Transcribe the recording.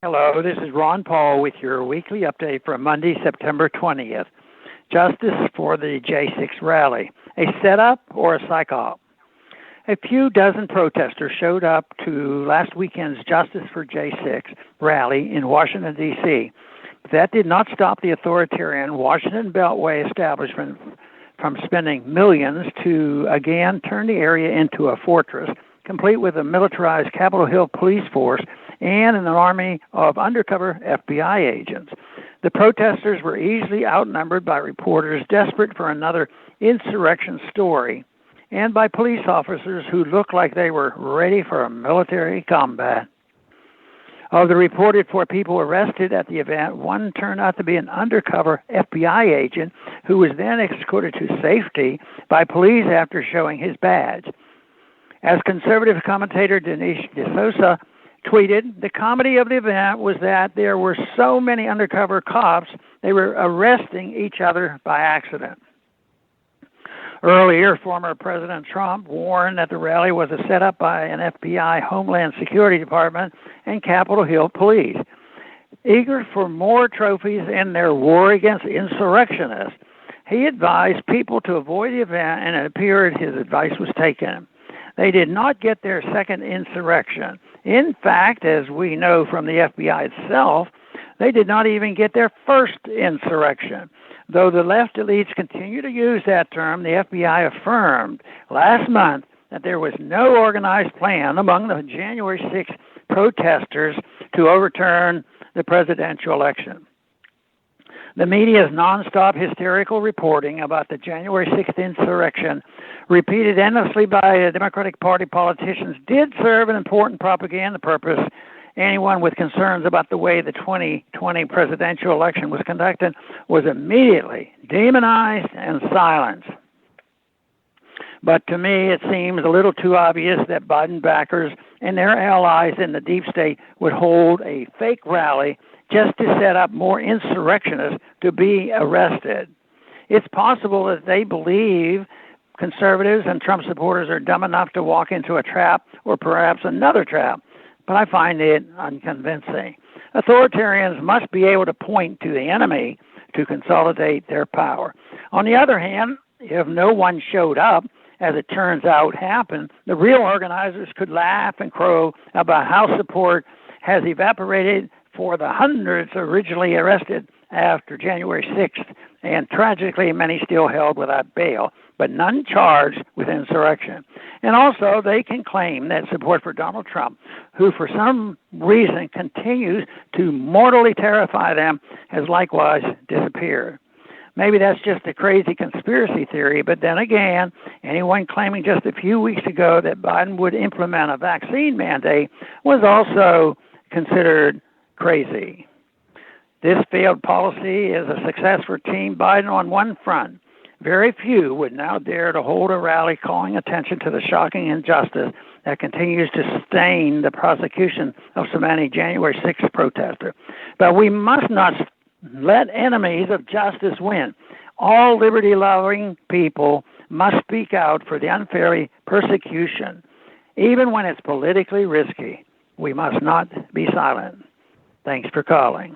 Hello, this is Ron Paul with your weekly update for Monday, September 20th. Justice for the J6 rally, a setup or a Psy-Op? A few dozen protesters showed up to last weekend's Justice for J6 rally in Washington, D.C. That did not stop the authoritarian Washington Beltway establishment from spending millions to again turn the area into a fortress, complete with a militarized Capitol Hill police force and an army of undercover FBI agents. The protesters were easily outnumbered by reporters desperate for another insurrection story and by police officers who looked like they were ready for a military combat. Of the reported 4 people arrested at the event, one turned out to be an undercover FBI agent who was then escorted to safety by police after showing his badge. As conservative commentator Dinesh D'Souza tweeted, the comedy of the event was that there were so many undercover cops, they were arresting each other by accident. Earlier, former President Trump warned that the rally was a setup by an FBI Homeland Security Department and Capitol Hill police. Eager for more trophies in their war against insurrectionists, he advised people to avoid the event, and it appeared his advice was taken. They did not get their second insurrection. In fact, as we know from the FBI itself, they did not even get their first insurrection. Though the left elites continue to use that term, the FBI affirmed last month that there was no organized plan among the January 6th protesters to overturn the presidential election. The media's nonstop hysterical reporting about the January 6th insurrection, repeated endlessly by Democratic Party politicians, did serve an important propaganda purpose. Anyone with concerns about the way the 2020 presidential election was conducted was immediately demonized and silenced. But to me, it seems a little too obvious that Biden backers and their allies in the deep state would hold a fake rally just to set up more insurrectionists to be arrested. It's possible that they believe conservatives and Trump supporters are dumb enough to walk into a trap or perhaps another trap, but I find it unconvincing. Authoritarians must be able to point to the enemy to consolidate their power. On the other hand, if no one showed up, as it turns out happened, the real organizers could laugh and crow about how support has evaporated for the hundreds originally arrested after January 6th, and tragically many still held without bail, but none charged with insurrection. And also, they can claim that support for Donald Trump, who for some reason continues to mortally terrify them, has likewise disappeared. Maybe that's just a crazy conspiracy theory, but then again, anyone claiming just a few weeks ago that Biden would implement a vaccine mandate was also considered crazy. This failed policy is a success for Team Biden on one front. Very few would now dare to hold a rally calling attention to the shocking injustice that continues to stain the prosecution of so many January 6th protesters. But we must not let enemies of justice win. All liberty-loving people must speak out for the unfair persecution. Even when it's politically risky, we must not be silent. Thanks for calling.